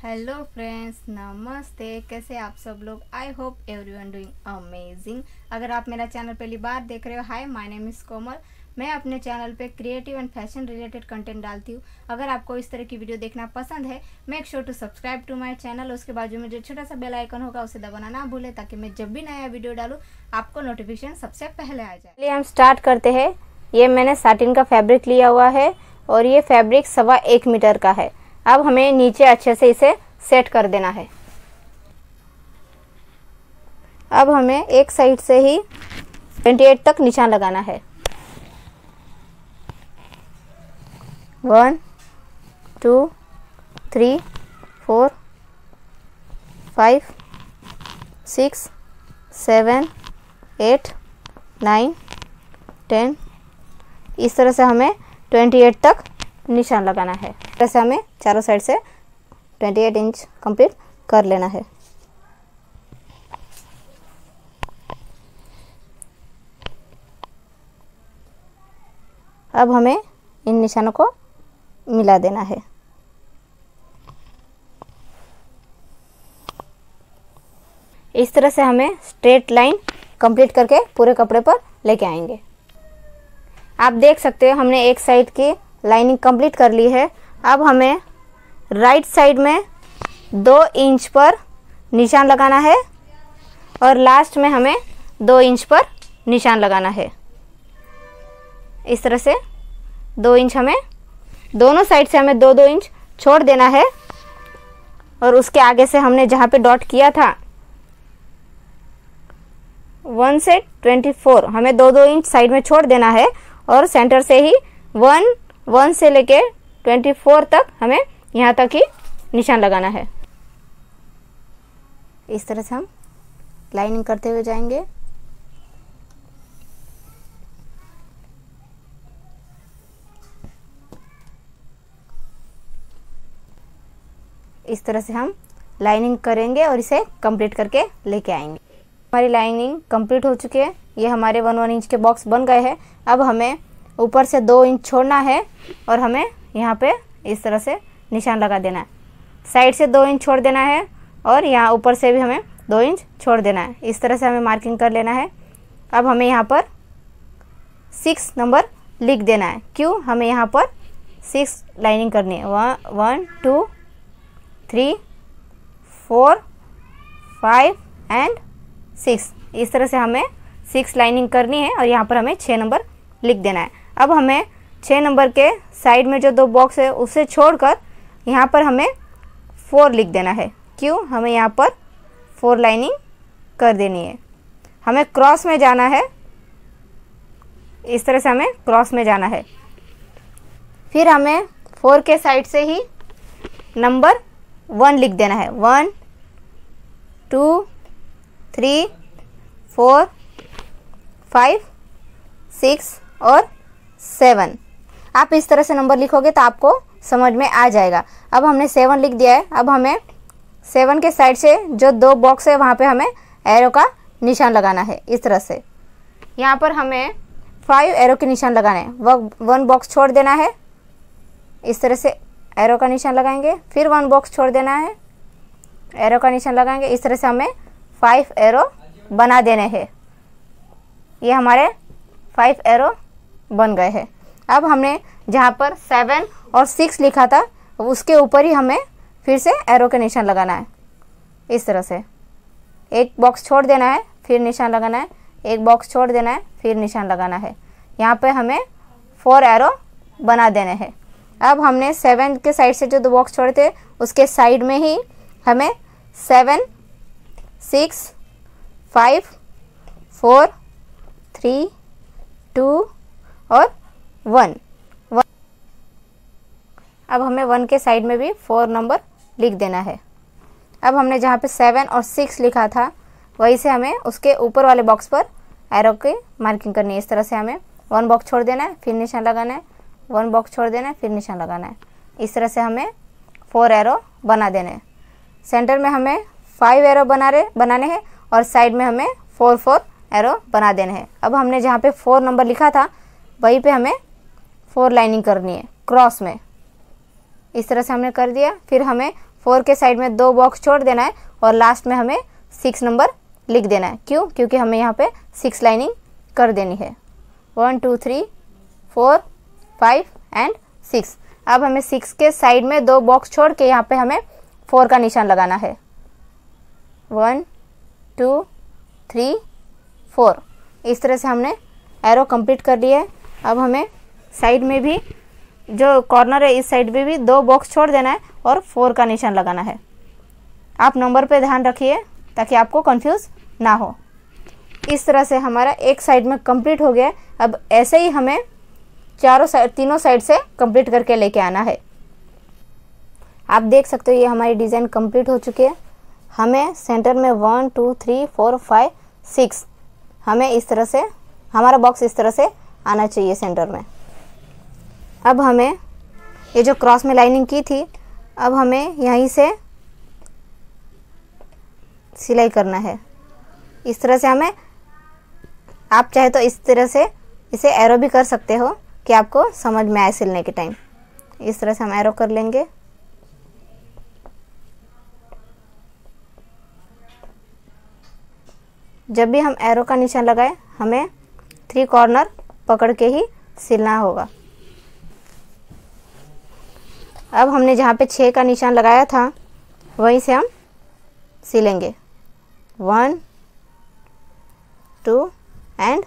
Hello friends, नमस्ते। कैसे आप सब लोग? I hope everyone doing amazing. अगर आप मेरा चैनल पहली बार देख रहे हो, हाय माय नेम इज़ कोमल। मैं अपने चैनल पे creative and fashion related content डालती हूँ। अगर आपको इस तरह की वीडियो देखना पसंद है, make sure to subscribe to my channel. उसके बाजू में जो छोटा सा बेल आइकन होगा उसे दबाना ना भूले, ताकि मैं जब भी नया वीडियो डालूँ आपको नोटिफिकेशन सबसे पहले आ जाए। चलिए हम स्टार्ट करते हैं। ये मैंने साटिन का फैब्रिक लिया हुआ है और ये फैब्रिक 1.25 मीटर का है। अब हमें नीचे अच्छे से इसे सेट कर देना है। अब हमें एक साइड से ही 28 तक निशान लगाना है। 1 2 3 4 5 6 7 8 9 10। इस तरह से हमें 28 तक निशान लगाना है। इस तरह से हमें चारों साइड से 28 इंच कंप्लीट कर लेना है। अब हमें इन निशानों को मिला देना है। इस तरह से हमें स्ट्रेट लाइन कंप्लीट करके पूरे कपड़े पर लेके आएंगे। आप देख सकते हो हमने एक साइड की लाइनिंग कंप्लीट कर ली है। अब हमें राइट साइड में 2 इंच पर निशान लगाना है और लास्ट में हमें 2 इंच पर निशान लगाना है। इस तरह से 2 इंच हमें दोनों साइड से हमें 2-2 इंच छोड़ देना है। और उसके आगे से हमने जहाँ पे डॉट किया था 1 से 24 हमें 2-2 इंच साइड में छोड़ देना है और सेंटर से ही 1 से लेके 24 तक हमें यहाँ तक ही निशान लगाना है। इस तरह से हम लाइनिंग करते हुए जाएंगे। इस तरह से हम लाइनिंग करेंगे और इसे कंप्लीट करके लेके आएंगे। हमारी लाइनिंग कंप्लीट हो चुकी है। ये हमारे 1-1 इंच के बॉक्स बन गए हैं। अब हमें ऊपर से 2 इंच छोड़ना है और हमें यहाँ पे इस तरह से निशान लगा देना है। साइड से 2 इंच छोड़ देना है और यहाँ ऊपर से भी हमें 2 इंच छोड़ देना है। इस तरह से हमें मार्किंग कर लेना है। अब हमें यहाँ पर 6 नंबर लिख देना है। क्यों? हमें यहाँ पर 6 लाइनिंग करनी है। 1 2 3 4 5 एंड 6। इस तरह से हमें 6 लाइनिंग करनी है और यहाँ पर हमें 6 नंबर लिख देना है। अब हमें 6 नंबर के साइड में जो 2 बॉक्स है उसे छोड़कर यहाँ पर हमें 4 लिख देना है। क्यों? हमें यहाँ पर 4 लाइनिंग कर देनी है। हमें क्रॉस में जाना है। इस तरह से हमें क्रॉस में जाना है। फिर हमें 4 के साइड से ही नंबर 1 लिख देना है। 1 2 3 4 5 6 और 7। आप इस तरह से नंबर लिखोगे तो आपको समझ में आ जाएगा। अब हमने 7 लिख दिया है। अब हमें 7 के साइड से जो 2 बॉक्स है वहाँ पे हमें एरो का निशान लगाना है। इस तरह से यहाँ पर हमें 5 एरो के निशान लगाने हैं। 1 बॉक्स छोड़ देना है। इस तरह से एरो का निशान लगाएंगे। फिर 1 बॉक्स छोड़ देना है, एरो का निशान लगाएंगे। इस तरह से हमें 5 एरो बना देने हैं। ये हमारे 5 एरो बन गए हैं। अब हमने जहाँ पर 7 और 6 लिखा था उसके ऊपर ही हमें फिर से एरो के निशान लगाना है। इस तरह से 1 बॉक्स छोड़ देना है, फिर निशान लगाना है। 1 बॉक्स छोड़ देना है, फिर निशान लगाना है। यहाँ पे हमें 4 एरो बना देने हैं। अब हमने 7 के साइड से जो 2 बॉक्स छोड़े थे उसके साइड में ही हमें 7 6 5 4 3 2 और 1। अब हमें 1 के साइड में भी 4 नंबर लिख देना है। अब हमने जहाँ पे 7 और 6 लिखा था वहीं से हमें उसके ऊपर वाले बॉक्स पर एरो की मार्किंग करनी है। इस तरह से हमें 1 बॉक्स छोड़ देना है, फिर निशान लगाना है। 1 बॉक्स छोड़ देना है, फिर निशान लगाना है। इस तरह से हमें 4 एरो बना देने हैं। सेंटर में हमें 5 एरो बनाने हैं और साइड में हमें 4 एरो बना देने हैं। अब हमने जहाँ पे 4 नंबर लिखा था वहीं पे हमें 4 लाइनिंग करनी है क्रॉस में। इस तरह से हमने कर दिया। फिर हमें 4 के साइड में 2 बॉक्स छोड़ देना है और लास्ट में हमें 6 नंबर लिख देना है। क्यों? क्योंकि हमें यहाँ पे 6 लाइनिंग कर देनी है। 1 2 3 4 5 एंड 6। अब हमें 6 के साइड में 2 बॉक्स छोड़ के यहाँ पे हमें 4 का निशान लगाना है। 1 2 3 4। इस तरह से हमने एरो कंप्लीट कर लिया है। अब हमें साइड में भी जो कॉर्नर है इस साइड में भी 2 बॉक्स छोड़ देना है और 4 का निशान लगाना है। आप नंबर पे ध्यान रखिए ताकि आपको कंफ्यूज ना हो। इस तरह से हमारा एक साइड में कंप्लीट हो गया है। अब ऐसे ही हमें तीनों साइड से कंप्लीट करके लेके आना है। आप देख सकते हो ये हमारी डिज़ाइन कंप्लीट हो चुकी है। हमें सेंटर में 1 2 3 4 5 6 हमें इस तरह से हमारा बॉक्स इस तरह से आना चाहिए सेंटर में। अब हमें ये जो क्रॉस में लाइनिंग की थी, अब हमें यहीं से सिलाई करना है। इस तरह से हमें, आप चाहे तो इस तरह से इसे एरो भी कर सकते हो कि आपको समझ में आए सिलने के टाइम। इस तरह से हम एरो कर लेंगे। जब भी हम एरो का निशान लगाए हमें 3 कॉर्नर पकड़ के ही सिलना होगा। अब हमने जहाँ पे 6 का निशान लगाया था वहीं से हम सिलेंगे। 1 2 एंड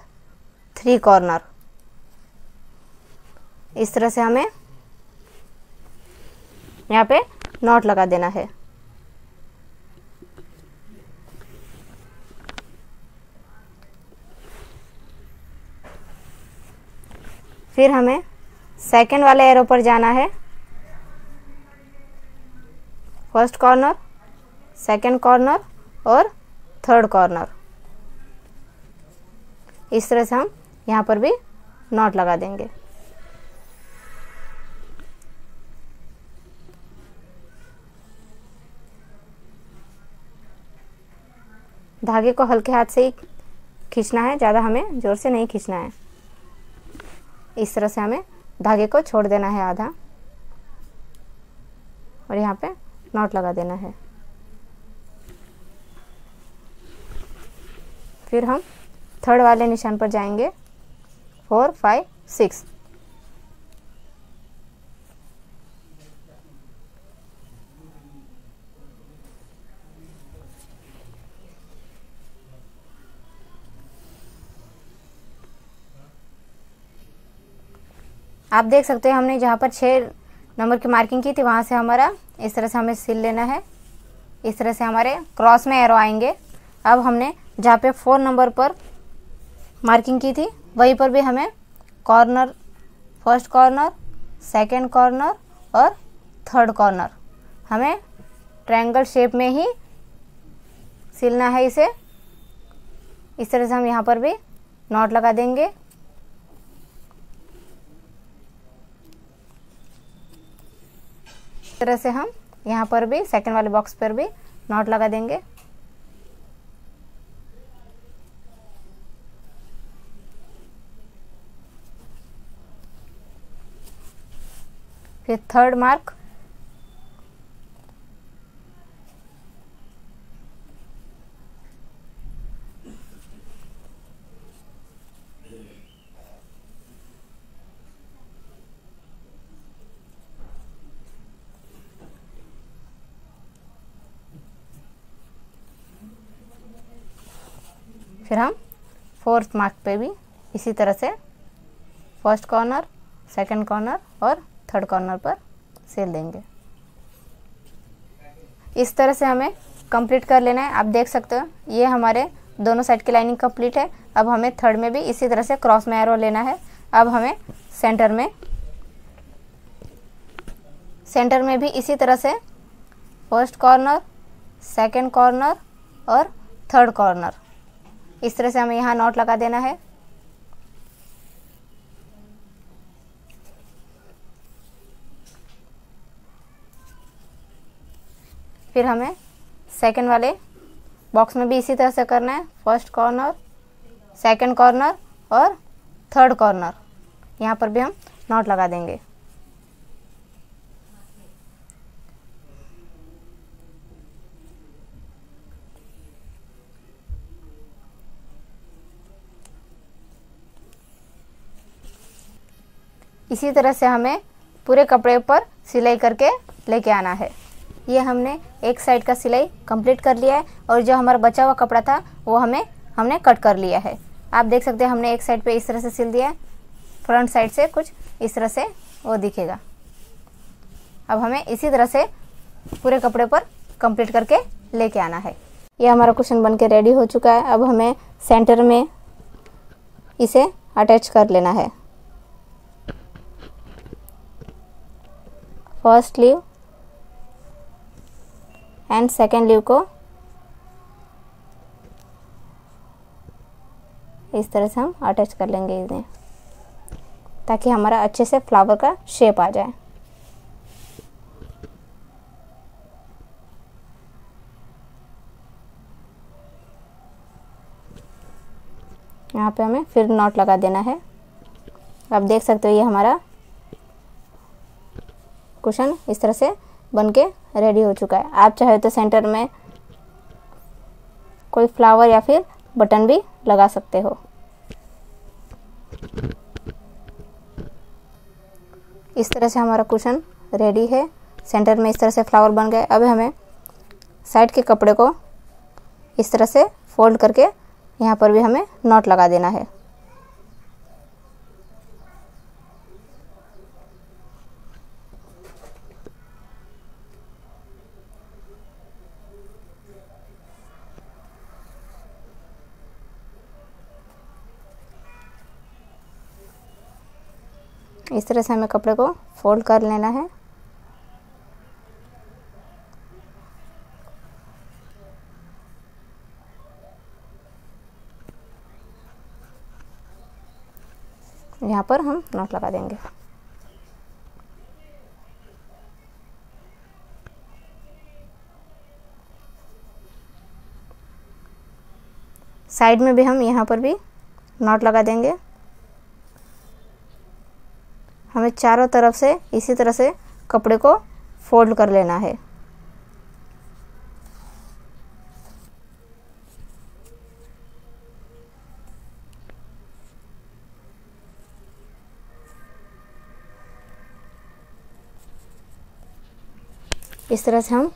3 कॉर्नर। इस तरह से हमें यहाँ पे नॉट लगा देना है। फिर हमें सेकंड वाले एरो पर जाना है। फर्स्ट कॉर्नर, सेकंड कॉर्नर और थर्ड कॉर्नर। इस तरह से हम यहाँ पर भी नॉट लगा देंगे। धागे को हल्के हाथ से ही खींचना है, ज़्यादा हमें जोर से नहीं खींचना है। इस तरह से हमें धागे को छोड़ देना है आधा और यहाँ पे नॉट लगा देना है। फिर हम थर्ड वाले निशान पर जाएंगे। 4 5 6। आप देख सकते हैं हमने जहाँ पर 6 नंबर की मार्किंग की थी वहाँ से हमारा इस तरह से हमें सिल लेना है। इस तरह से हमारे क्रॉस में एरो आएंगे। अब हमने जहाँ पे 4 नंबर पर मार्किंग की थी वहीं पर भी हमें corner, first corner, second corner और थर्ड कॉर्नर हमें ट्रायंगल शेप में ही सिलना है इसे। इस तरह से हम यहाँ पर भी नॉट लगा देंगे। इस तरह से हम यहाँ पर भी सेकंड वाले बॉक्स पर भी नॉट लगा देंगे। फिर थर्ड मार्क, फिर हम फोर्थ मार्क पे भी इसी तरह से फर्स्ट कॉर्नर, सेकंड कॉर्नर और थर्ड कॉर्नर पर सिल देंगे। इस तरह से हमें कंप्लीट कर लेना है। आप देख सकते हो ये हमारे दोनों साइड की लाइनिंग कंप्लीट है। अब हमें थर्ड में भी इसी तरह से क्रॉस में एरो लेना है। अब हमें सेंटर में भी इसी तरह से फर्स्ट कॉर्नर, सेकंड कॉर्नर और थर्ड कॉर्नर, इस तरह से हमें यहाँ नॉट लगा देना है। फिर हमें सेकंड वाले बॉक्स में भी इसी तरह से करना है। फर्स्ट कॉर्नर, सेकंड कॉर्नर और थर्ड कॉर्नर, यहाँ पर भी हम नॉट लगा देंगे। इसी तरह से हमें पूरे कपड़े पर सिलाई करके लेके आना है। ये हमने एक साइड का सिलाई कंप्लीट कर लिया है और जो हमारा बचा हुआ कपड़ा था वो हमने कट कर लिया है। आप देख सकते हैं हमने एक साइड पे इस तरह से सिल दिया है, फ्रंट साइड से कुछ इस तरह से वो दिखेगा। अब हमें इसी तरह से पूरे कपड़े पर कंप्लीट करके लेके आना है। ये हमारा कुशन बन के रेडी हो चुका है। अब हमें सेंटर में इसे अटैच कर लेना है। First leave and second leave को इस तरह से हम अटैच कर लेंगे इन्हें, ताकि हमारा अच्छे से फ्लावर का शेप आ जाए। यहाँ पे हमें फिर नॉट लगा देना है। आप देख सकते हो ये हमारा कुशन इस तरह से बनके रेडी हो चुका है। आप चाहे तो सेंटर में कोई फ्लावर या फिर बटन भी लगा सकते हो। इस तरह से हमारा कुशन रेडी है। सेंटर में इस तरह से फ्लावर बन गए। अब हमें साइड के कपड़े को इस तरह से फोल्ड करके यहाँ पर भी हमें नॉट लगा देना है। इस तरह से हमें कपड़े को फोल्ड कर लेना है। यहाँ पर हम नॉट लगा देंगे। साइड में भी हम यहाँ पर भी नॉट लगा देंगे। हमें चारों तरफ से इसी तरह से कपड़े को फोल्ड कर लेना है। इस तरह से हम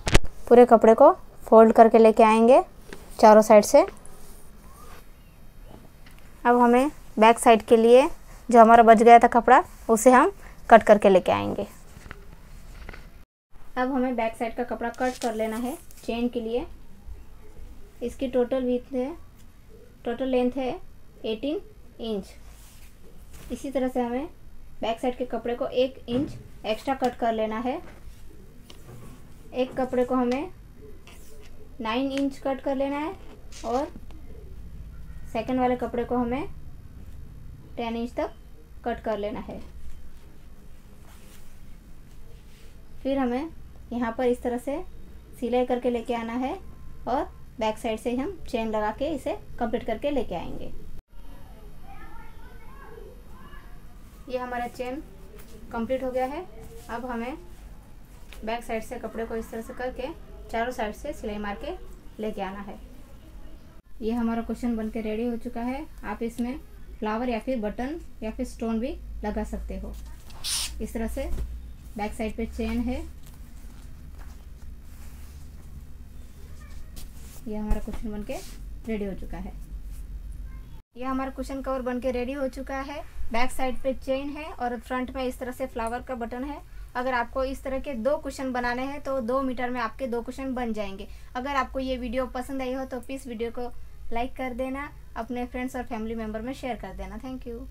पूरे कपड़े को फोल्ड करके लेके आएंगे चारों साइड से। अब हमें बैक साइड के लिए जो हमारा बच गया था कपड़ा उसे हम कट करके लेके आएंगे। अब हमें बैक साइड का कपड़ा कट कर लेना है चेन के लिए। इसकी टोटल लेंथ है 18 इंच। इसी तरह से हमें बैक साइड के कपड़े को 1 इंच एक्स्ट्रा कट कर लेना है। एक कपड़े को हमें 9 इंच कट कर लेना है और सेकंड वाले कपड़े को हमें 10 इंच तक कट कर लेना है। फिर हमें यहाँ पर इस तरह से सिलाई करके लेके आना है और बैक साइड से हम चेन लगा के इसे कंप्लीट करके लेके आएंगे। ये हमारा चेन कंप्लीट हो गया है। अब हमें बैक साइड से कपड़े को इस तरह से करके चारों साइड से सिलाई मार के लेके आना है। ये हमारा कुशन बनके रेडी हो चुका है। आप इसमें फ्लावर या फिर बटन या फिर स्टोन भी लगा सकते हो। इस तरह से बैक साइड पे चेन है। ये हमारा कुशन बनके रेडी हो चुका है। यह हमारा कुशन कवर बनके रेडी हो चुका है। बैक साइड पे चेन है और फ्रंट में इस तरह से फ्लावर का बटन है। अगर आपको इस तरह के 2 कुशन बनाने हैं तो 2 मीटर में आपके 2 कुशन बन जाएंगे। अगर आपको ये वीडियो पसंद आई हो तो प्लीज़ वीडियो को लाइक कर देना, अपने फ्रेंड्स और फैमिली मेम्बर में शेयर कर देना। Thank you.